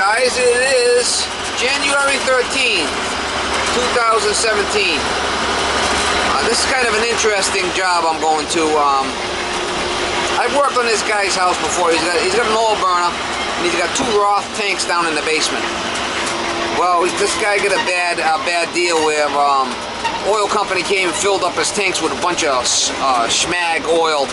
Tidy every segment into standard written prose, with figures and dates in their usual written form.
guys, it is January 13th, 2017. This is kind of an interesting job I'm going to. I've worked on this guy's house before. He's got an oil burner, and he's got 2 Roth tanks down in the basement. Well, this guy got a bad deal where oil company came and filled up his tanks with a bunch of schmag oil.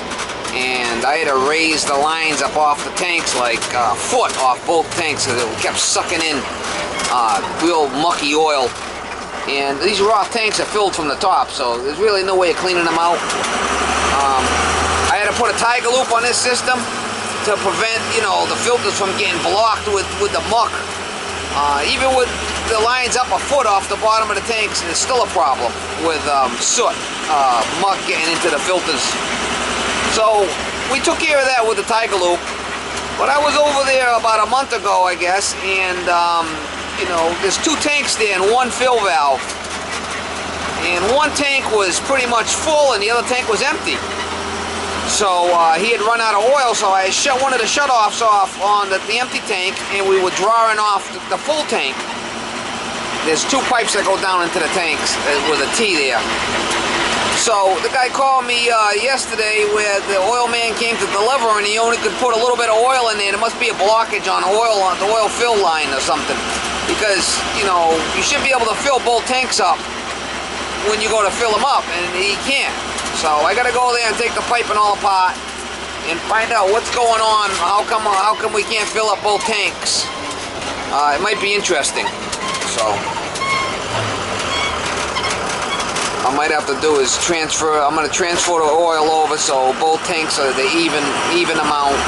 And I had to raise the lines up off the tanks like a foot off both tanks, so it kept sucking in real mucky oil. And these Roth tanks are filled from the top, so there's really no way of cleaning them out. I had to put a tiger loop on this system to prevent, you know, the filters from getting blocked with the muck. Even with the lines up a foot off the bottom of the tanks, there's still a problem with soot, muck getting into the filters. So we took care of that with the tiger loop. But I was over there about a month ago, I guess, and you know, there's 2 tanks there and 1 fill valve. And one tank was pretty much full and the other tank was empty. So he had run out of oil, so I shut one of the shutoffs off on the empty tank, and we were drawing off the full tank. There's 2 pipes that go down into the tanks with a T there. So the guy called me yesterday where the oil man came to deliver, and he only could put a little bit of oil in there. There must be a blockage on the oil fill line or something, because, you know, you should be able to fill both tanks up when you go to fill them up, and he can't. So I got to go there and take the piping all apart and find out what's going on. How come we can't fill up both tanks? It might be interesting. So I might have to do is I'm going to transfer the oil over so both tanks are the even amount.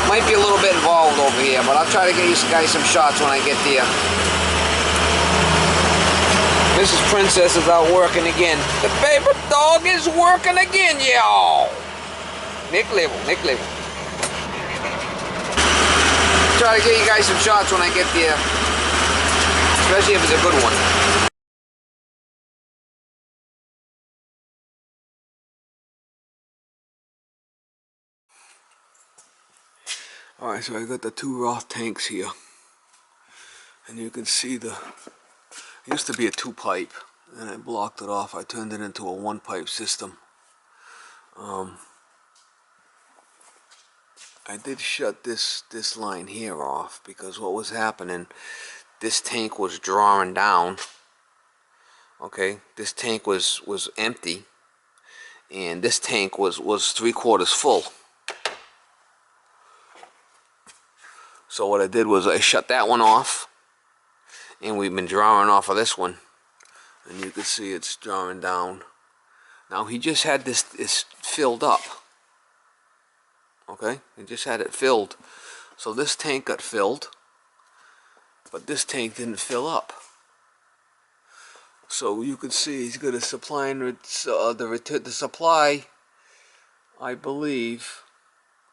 Might be a little bit involved over here, but I'll try to get you guys some shots when I get there. Mrs. Princess is out working again. The paper dog is working again, y'all. Nick level. Try to get you guys some shots when I get there, especially if it's a good one. Alright, so I got the 2 Roth tanks here, and you can see it used to be a 2-pipe, and I blocked it off. I turned it into a 1-pipe system. I did shut this line here off because what was happening, this tank was drawing down. Okay, this tank was empty, and this tank was 3/4 full. So what I did was I shut that one off, and we've been drawing off of this one, and you can see it's drawing down. Now he just had this filled up. Okay, he just had it filled. So this tank got filled, but this tank didn't fill up. So you can see he's got a supply and the supply, I believe.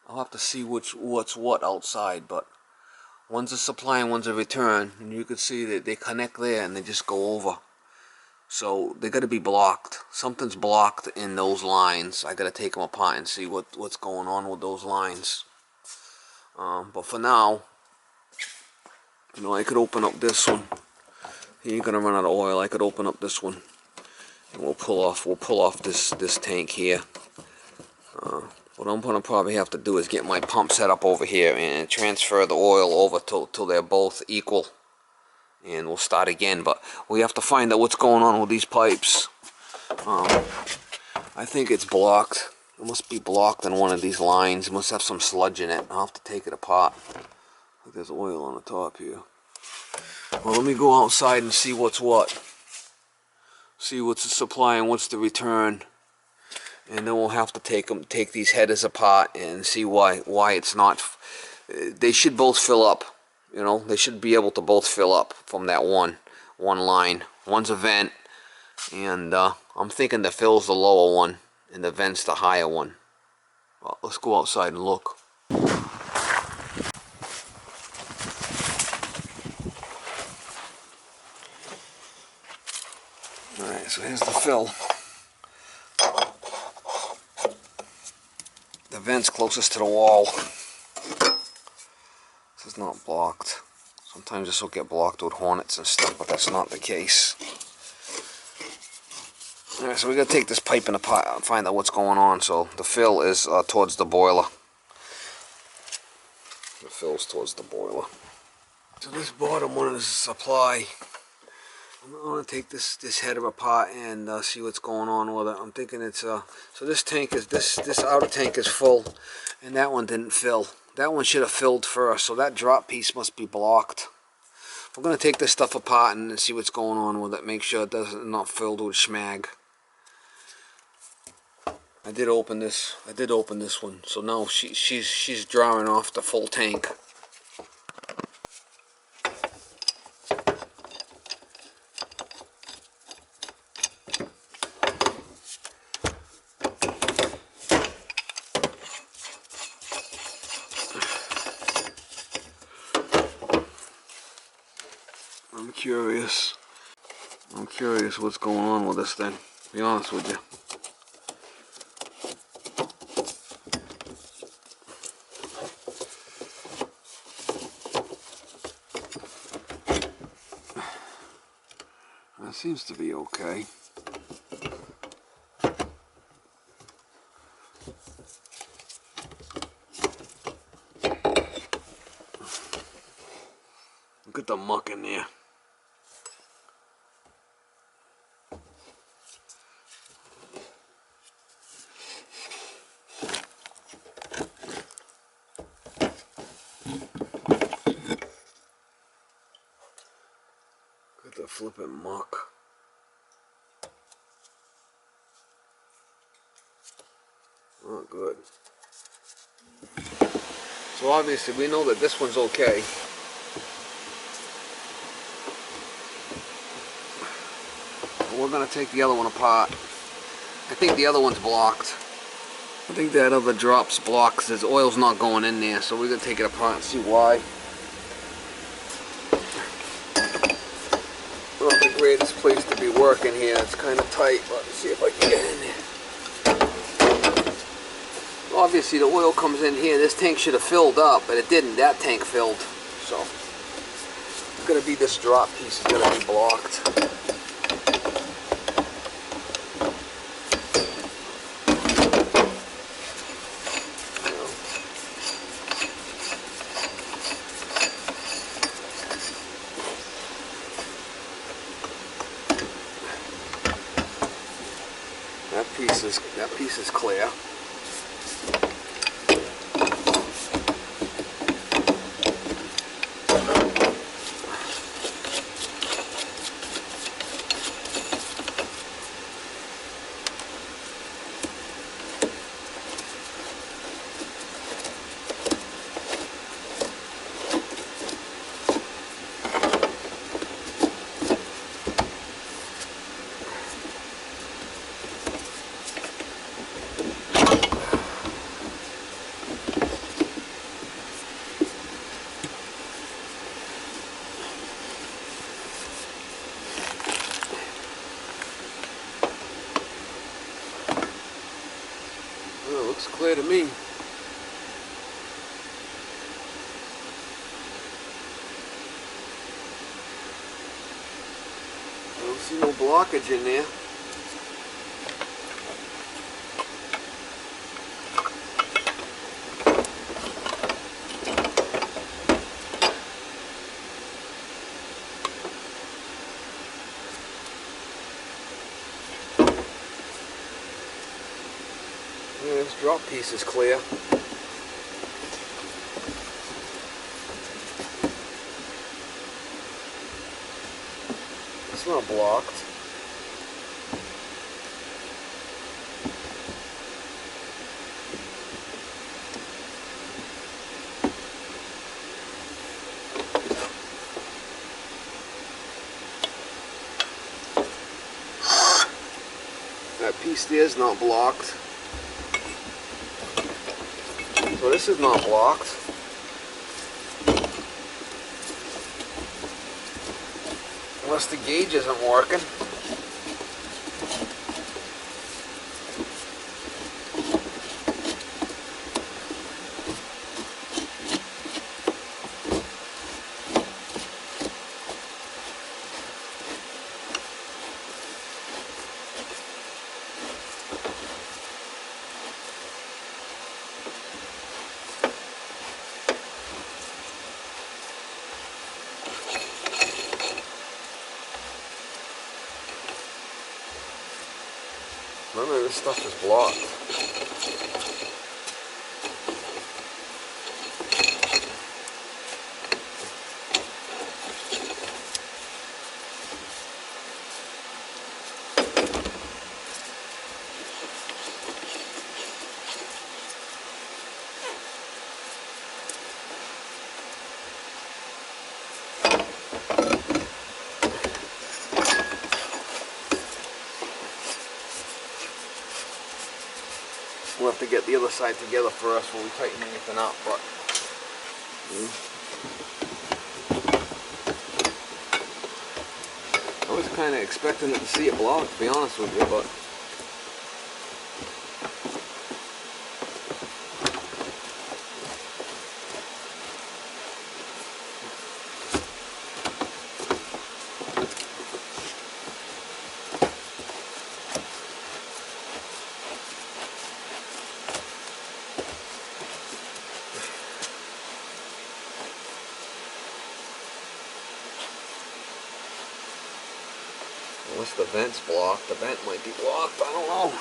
I'll have to see what's what outside, but one's a supply and one's a return, and you can see that they connect there and they just go over. So they got to be blocked. Something's blocked in those lines. I got to take them apart and see what's going on with those lines. But for now, you know, I could open up this one. He ain't gonna run out of oil. I could open up this one, and we'll pull off this tank here. What I'm gonna probably have to do is get my pump set up over here and transfer the oil over till they're both equal, and we'll start again. But we have to find out what's going on with these pipes. I think it's blocked. It must be blocked in one of these lines. It must have some sludge in it. I'll have to take it apart. Look, there's oil on the top here. Well, let me go outside and see what's what. See what's the supply and what's the return. And then we'll have to take these headers apart and see why it's not. They should both fill up. You know, they should be able to both fill up from that one line. One's a vent, and I'm thinking the fill's the lower one and the vent's the higher one. Well, let's go outside and look. Alright, so here's the fill. vent's closest to the wall. This is not blocked. Sometimes this will get blocked with hornets and stuff, but that's not the case. Alright, so we gotta take this pipe in apart and find out what's going on. So the fill is towards the boiler. The fill's towards the boiler. So this bottom one is supply. I'm gonna take this header apart and see what's going on with it. I'm thinking it's so this tank is this outer tank is full, and that one didn't fill. That one should have filled first, so that drop piece must be blocked. We're gonna take this stuff apart and see what's going on with it. Make sure it doesn't not filled with schmag. I did open this one, so now she's drawing off the full tank. I'm curious what's going on with this thing, to be honest with you. That seems to be okay. Look at the muck in there. Look at the flipping muck. Oh, good. So obviously we know that this one's okay. We're going to take the other one apart. I think the other one's blocked. I think that other drop's blocked because his oil's not going in there, so we're going to take it apart and see why. Not the greatest place to be working here. It's kind of tight, but let's see if I can get in there. Obviously the oil comes in here. This tank should have filled up, but it didn't. That tank filled. So it's going to be this drop piece is going to be blocked. That piece is clear. Looks clear to me. I don't see no blockage in there. This drop piece is clear. It's not blocked. That piece there is not blocked. So this is not blocked. Unless the gauge isn't working. None of this stuff is blocked. We'll have to get the other side together first before we tighten anything up, but I was kind of expecting it to see it blocked, to be honest with you, but unless the vent's blocked, the vent might be blocked, I don't know.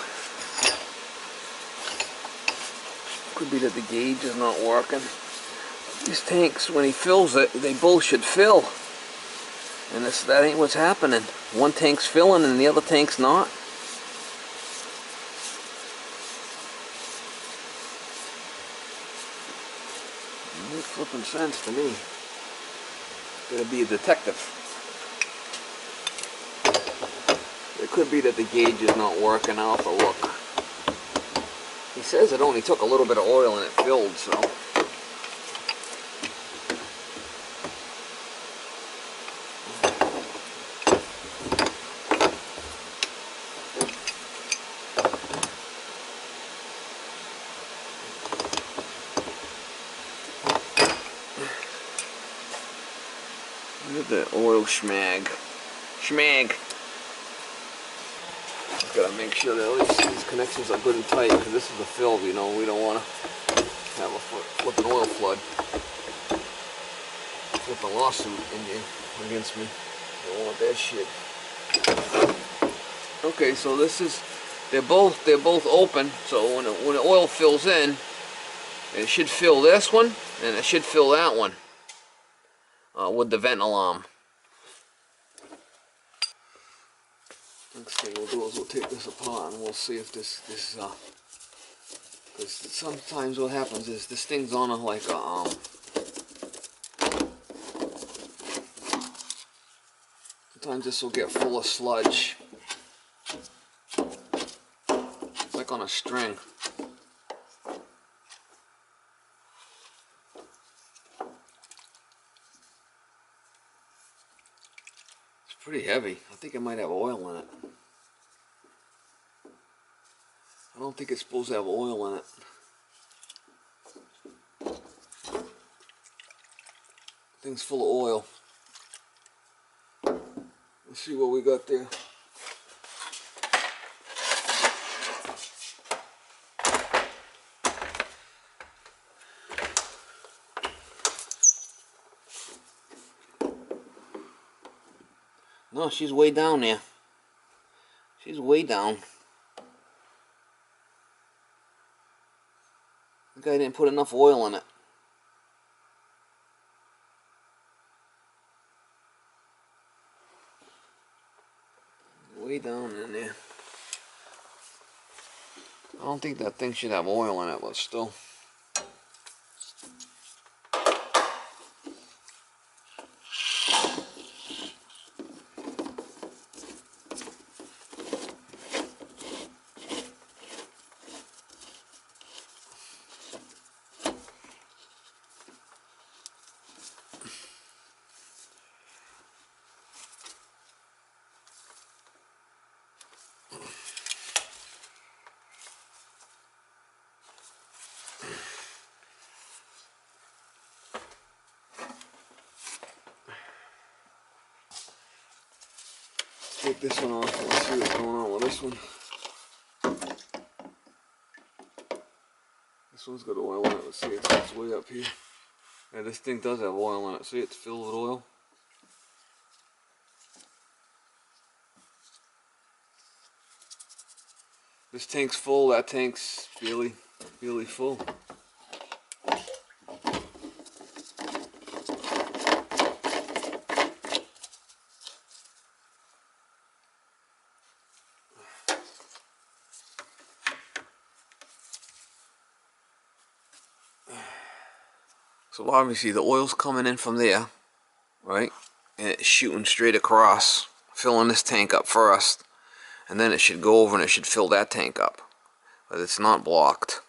Could be that the gauge is not working. These tanks, when he fills it, they both should fill. And that ain't what's happening. One tank's filling and the other tank's not. It makes flipping sense to me. Gotta be a detective. It could be that the gauge is not working. I'll have to look. He says it only took a little bit of oil and it filled, so. Look at the oil schmag. Schmag. Gotta make sure that at least these connections are good and tight, because this is a fill, you know, we don't want to have a flipping oil flood. Flip a lawsuit against me. Don't want that shit. Okay, so this is, they're both open, so when the oil fills in, it should fill this one, and it should fill that one with the vent alarm. Next thing we'll do is we'll take this apart and we'll see if this because sometimes what happens is this thing's on like a sometimes this will get full of sludge. It's like on a string. It's pretty heavy. I think it might have oil in it. I don't think it's supposed to have oil in it. Thing's full of oil. Let's see what we got there. No, she's way down there. She's way down. The guy didn't put enough oil in it. Way down in there. I don't think that thing should have oil in it, but still. Take this one off. Let's see what's going on with this one. This one's got oil in it. Let's see, it's way up here. Yeah, this thing does have oil in it. See, it's filled with oil. This tank's full, that tank's really full. So obviously the oil's coming in from there, right? And it's shooting straight across, filling this tank up first. And then it should go over and it should fill that tank up. But it's not blocked.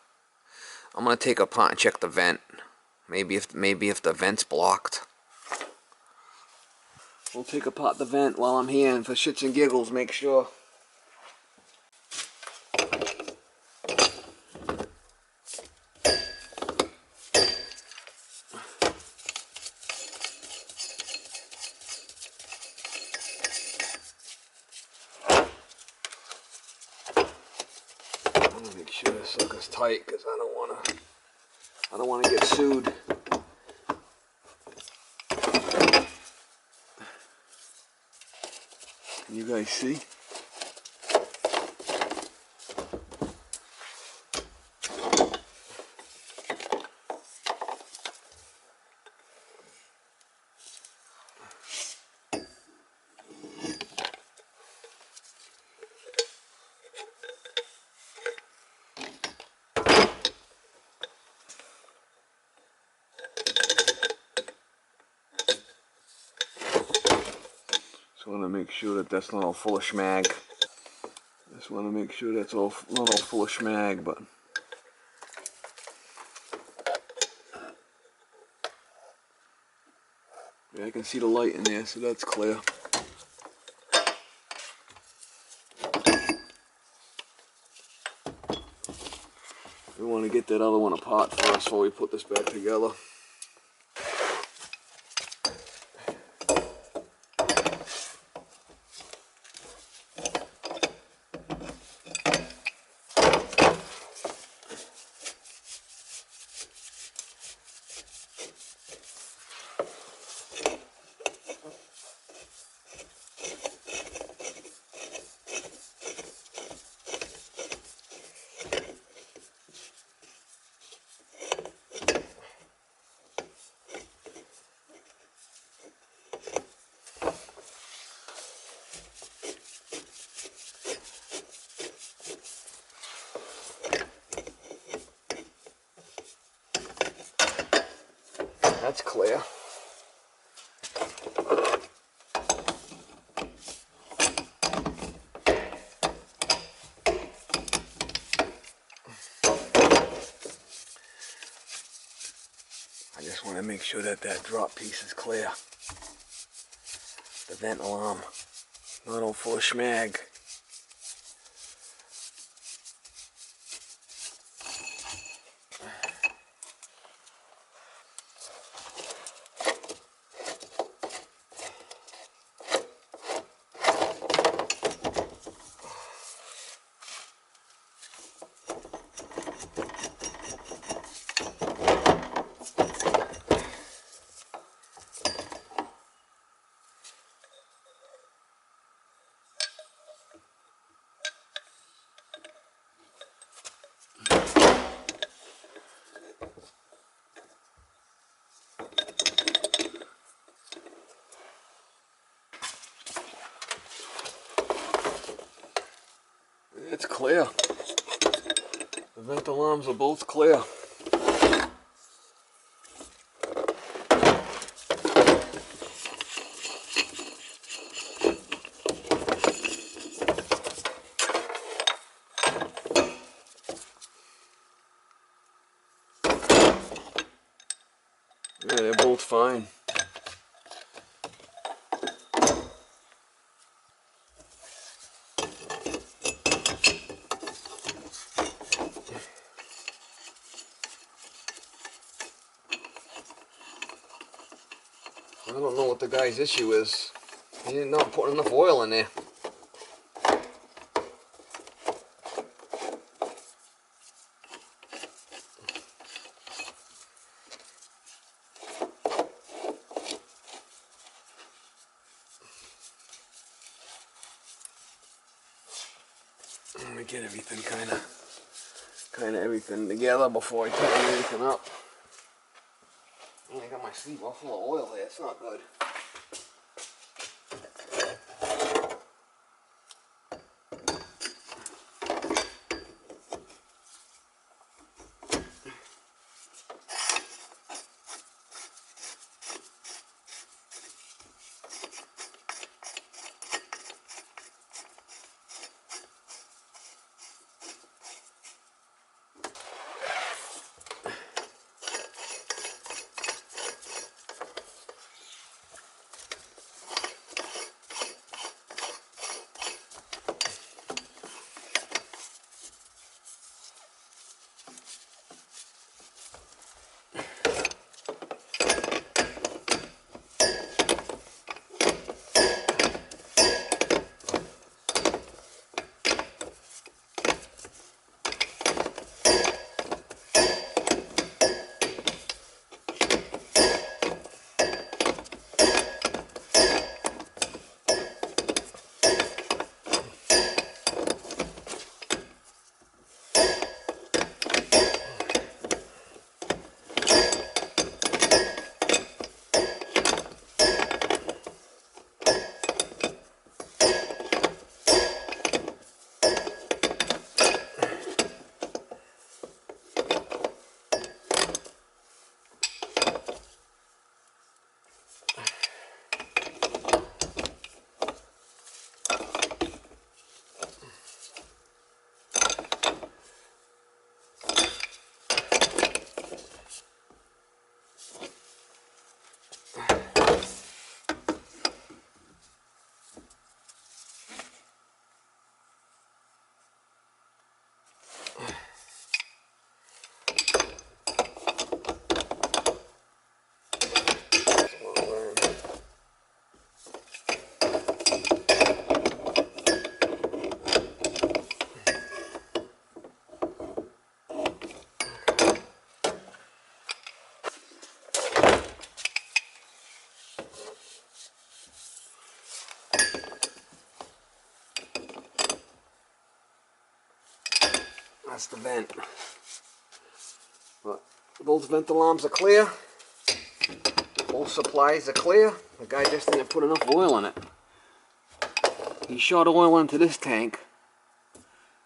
I'm gonna take it apart and check the vent. Maybe if the vent's blocked. We'll take apart the vent while I'm here, and for shits and giggles, make sure. I'm gonna make sure this sucker's tight, because I don't wanna get sued. Can you guys see? Just want to make sure that that's not all full of schmag. Just want to make sure that's not all full of schmag, but yeah, I can see the light in there, so that's clear. We want to get that other one apart first before we put this back together. That's clear. I just want to make sure that that drop piece is clear. The vent alarm, not all full of schmag. It's clear. The vent alarms are both clear. Yeah, they're both fine. I don't know what the guy's issue is. He did not put enough oil in there. Let me get everything kind of everything together before I tighten everything up. I got my sleeve all full of oil here. It's not good. That's the vent. But both vent alarms are clear. Both supplies are clear. The guy just didn't put enough oil in it. He shot oil into this tank.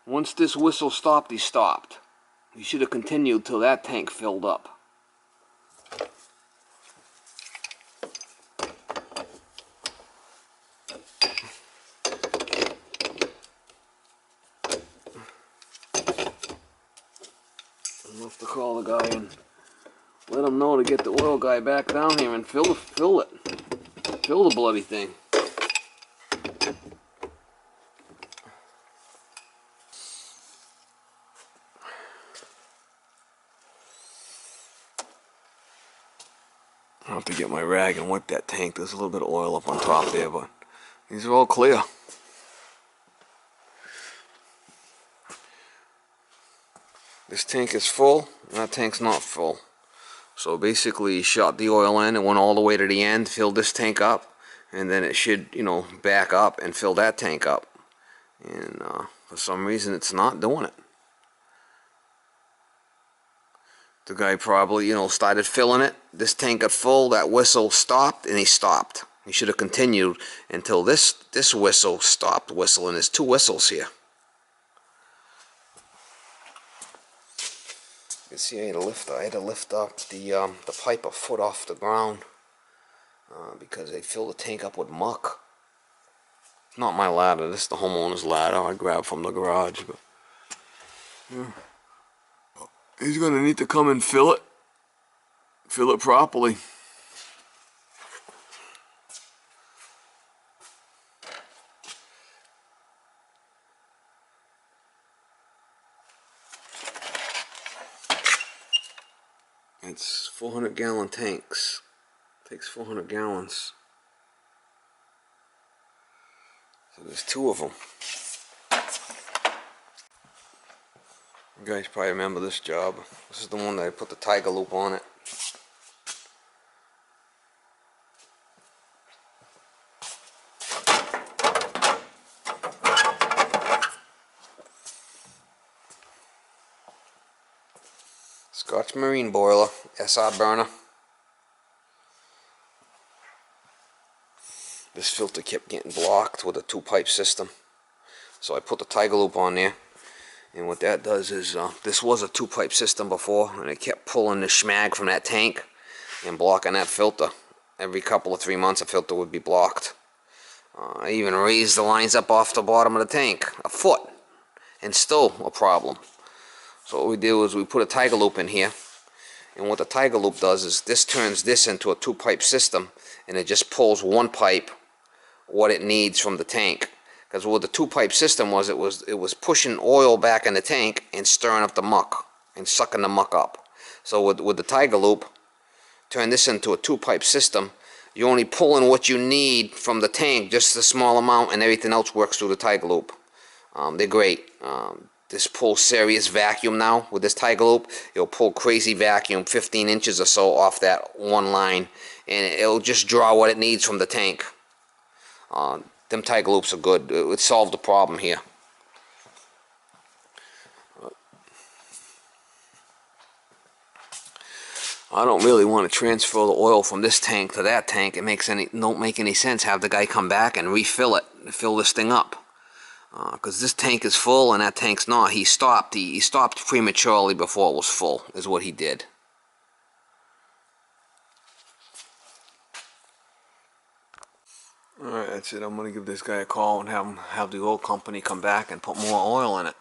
Once this whistle stopped, he stopped. He should have continued till that tank filled up. I'll have to call the guy and let him know to get the oil guy back down here and fill it. Fill the bloody thing. I'll have to get my rag and wipe that tank. There's a little bit of oil up on top there, but these are all clear. This tank is full, and that tank's not full. So basically, he shot the oil in, it went all the way to the end, filled this tank up, and then it should, you know, back up and fill that tank up. And for some reason, it's not doing it. The guy probably, you know, started filling it. This tank got full, that whistle stopped, and he stopped. He should have continued until this whistle stopped whistling. There's two whistles here. You can see I had to lift up the pipe a foot off the ground because they filled the tank up with muck. It's not my ladder. This is the homeowner's ladder I grabbed from the garage. But yeah. He's gonna need to come and fill it properly. It's 400-gallon tanks. Takes 400 gallons. So there's two of them. You guys probably remember this job. This is the one that I put the tiger loop on it. Scotch Marine boiler, SR burner. This filter kept getting blocked with a 2-pipe system, so I put the Tiger loop on there. And what that does is, this was a 2-pipe system before, and it kept pulling the schmag from that tank and blocking that filter. Every couple of 3 months a filter would be blocked. I even raised the lines up off the bottom of the tank a foot, and still a problem. So what we did was we put a Tiger loop in here, and what the Tiger loop does is this turns this into a 2-pipe system, and it just pulls 1 pipe what it needs from the tank. Because what the 2-pipe system was, it was pushing oil back in the tank and stirring up the muck and sucking the muck up. So with the Tiger loop, turn this into a 2-pipe system. You're only pulling what you need from the tank, just a small amount, and everything else works through the Tiger loop. They're great. This pulls serious vacuum now with this Tiger loop. It'll pull crazy vacuum, 15 inches or so off that one line, and it'll just draw what it needs from the tank. Them Tiger loops are good. It solved the problem here. I don't really want to transfer the oil from this tank to that tank. Don't make any sense. Have the guy come back and refill it, fill this thing up. Because this tank is full and that tank's not. He stopped prematurely before it was full, is what he did. Alright, that's it. I'm going to give this guy a call and have the oil company come back and put more oil in it.